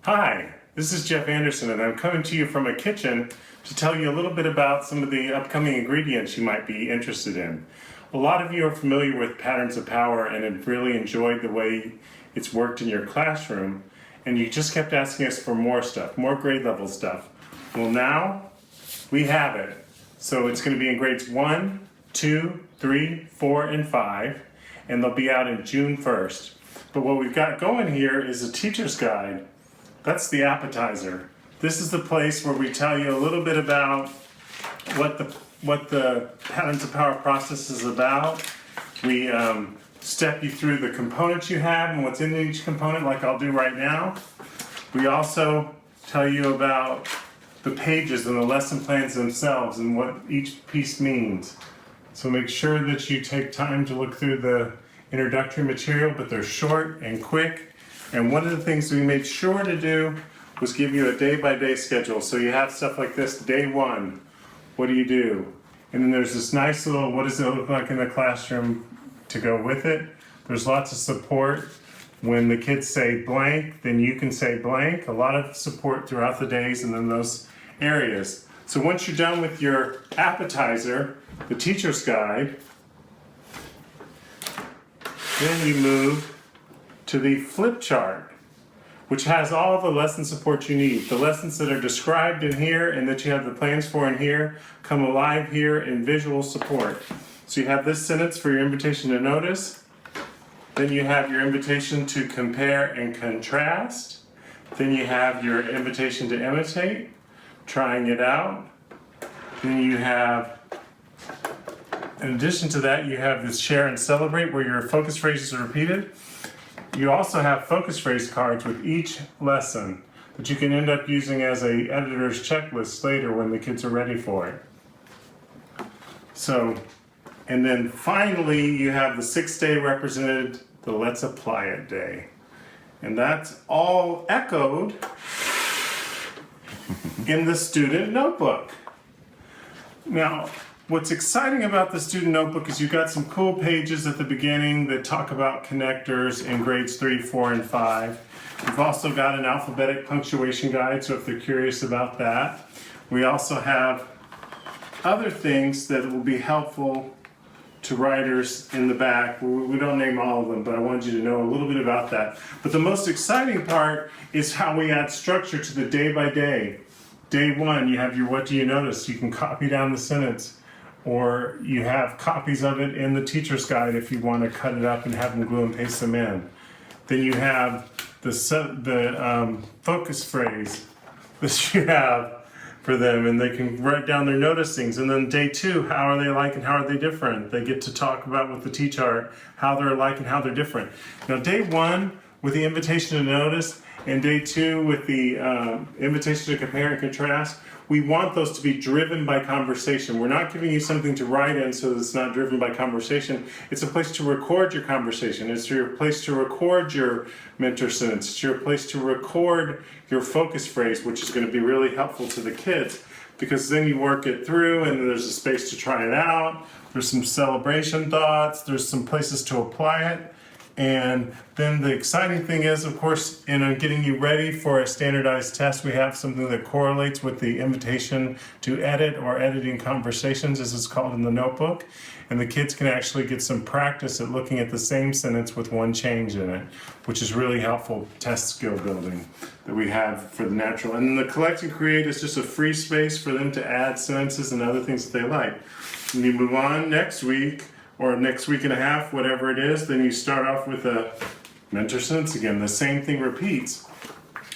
Hi, this is Jeff Anderson, and I'm coming to you from a kitchen to tell you a little bit about some of the upcoming ingredients you might be interested in. A lot of you are familiar with Patterns of Power and have really enjoyed the way it's worked in your classroom, and you just kept asking us for more stuff, more grade level stuff. Well, now we have it. So it's going to be in grades 1, 2, 3, 4, and 5, and they'll be out in June 1st. But what we've got going here is a teacher's guide. That's the appetizer. This is the place where we tell you a little bit about what the Patterns of Power process is about. We step you through the components you have and what's in each component, like I'll do right now. We also tell you about the pages and the lesson plans themselves and what each piece means. So make sure that you take time to look through the introductory material, but they're short and quick. And one of the things we made sure to do was give you a day-by-day schedule. So you have stuff like this, day 1, what do you do? And then there's this nice little, what does it look like in the classroom to go with it? There's lots of support. When the kids say blank, then you can say blank. A lot of support throughout the days and in those areas. So once you're done with your appetizer, the teacher's guide, then you move to the flip chart, which has all the lesson support you need. The lessons that are described in here and that you have the plans for in here come alive here in visual support. So you have this sentence for your invitation to notice. Then you have your invitation to compare and contrast. Then you have your invitation to imitate, trying it out. Then you have, in addition to that, you have this share and celebrate where your focus phrases are repeated. You also have focus phrase cards with each lesson that you can end up using as a editor's checklist later when the kids are ready for it. So, and then finally you have the 6th day represented, the Let's Apply It day. And that's all echoed in the student notebook. Now, what's exciting about the student notebook is you've got some cool pages at the beginning that talk about connectors in grades 3, 4, and 5. We've also got an alphabetic punctuation guide, so if they're curious about that. We also have other things that will be helpful to writers in the back. We don't name all of them, but I wanted you to know a little bit about that. But the most exciting part is how we add structure to the day by day. Day 1, you have your what do you notice? You can copy down the sentence. Or you have copies of it in the teacher's guide if you want to cut it up and have them glue and paste them in. Then you have the focus phrase that you have for them, and they can write down their noticings. And then day 2, how are they alike and how are they different? They get to talk about with the T-chart how they're alike and how they're different. Now day 1 with the invitation to notice, and day 2 with the invitation to compare and contrast, we want those to be driven by conversation. We're not giving you something to write in so that it's not driven by conversation. It's a place to record your conversation. It's your place to record your mentor sentence. It's your place to record your focus phrase, which is going to be really helpful to the kids, because then you work it through and there's a space to try it out. There's some celebration thoughts. There's some places to apply it. And then the exciting thing is, of course, in getting you ready for a standardized test, we have something that correlates with the invitation to edit or editing conversations, as it's called in the notebook. And the kids can actually get some practice at looking at the same sentence with one change in it, which is really helpful test skill building that we have for the natural. And then the collect and create is just a free space for them to add sentences and other things that they like. When you move on next week, or next week and a half, whatever it is, then you start off with a mentor sentence again. The same thing repeats.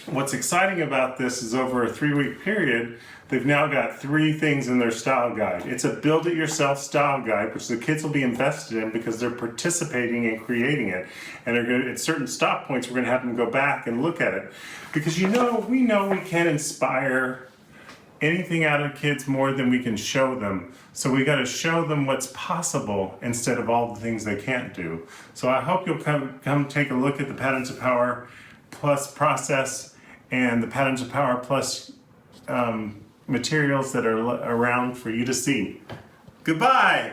What's exciting about this is over a 3-week period, they've now got 3 things in their style guide. It's a build-it-yourself style guide, which the kids will be invested in because they're participating in creating it. And they're gonna, at certain stop points, we're gonna have them go back and look at it. Because we know we can't inspire anything out of kids more than we can show them. So we got to show them what's possible instead of all the things they can't do. So I hope you'll come take a look at the Patterns of Power Plus process and the Patterns of Power Plus materials that are around for you to see. Goodbye!